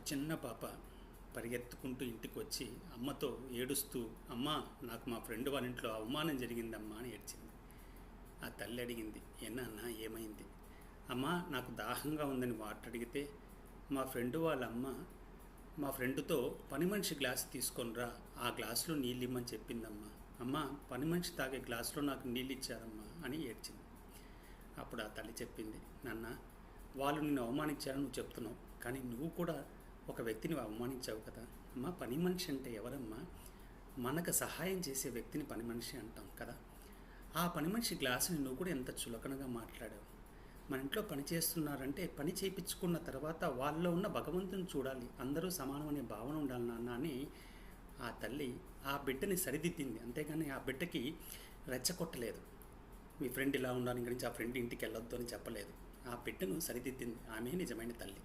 చిన్న పాప పరిగెత్తుకుంటూ ఇంటికి వచ్చి అమ్మతో ఏడుస్తూ, అమ్మ నాకు మా ఫ్రెండ్ వాళ్ళ ఇంట్లో అవమానం జరిగిందమ్మా అని ఏడ్చింది. ఆ తల్లి అడిగింది, నాన్న ఏమైంది? అమ్మ నాకు దాహంగా ఉందని వాటర్ అడిగితే మా ఫ్రెండ్ వాళ్ళ అమ్మ మా ఫ్రెండ్తో పని మనిషి గ్లాస్ తీసుకొనిరా, ఆ గ్లాసులో నీళ్ళు ఇమ్మని చెప్పిందమ్మా. అమ్మ పని మనిషి తాగే గ్లాసులో నాకు నీళ్ళు ఇచ్చారమ్మా అని ఏడ్చింది. అప్పుడు ఆ తల్లి చెప్పింది, నాన్న వాళ్ళు నిన్ను అవమానించారని నువ్వు చెప్తున్నావు, కానీ నువ్వు కూడా ఒక వ్యక్తిని అవమానించావు కదా. అమ్మ పని మనిషి అంటే ఎవరమ్మా? మనకు సహాయం చేసే వ్యక్తిని పని మనిషి అంటాం కదా. ఆ పని మనిషి గ్లాసుని నువ్వు కూడా ఎంత చులకనగా మాట్లాడావు. మన ఇంట్లో పని చేస్తున్నారంటే పని చేయించుకున్న తర్వాత వాళ్ళలో ఉన్న భగవంతుని చూడాలి, అందరూ సమానం అనే భావన ఉండాలి నాన్న అని ఆ తల్లి ఆ బిడ్డని సరిదిద్దింది. అంతేగాని ఆ బిడ్డకి రెచ్చగొట్టలేదు. మీ ఫ్రెండ్ ఇలా ఉండాలి, ఇక్కడి నుంచి ఆ ఫ్రెండ్ ఇంటికి వెళ్ళొద్దు అని చెప్పలేదు. ఆ బిడ్డను సరిదిద్దింది. ఆమె నిజమైన తల్లి.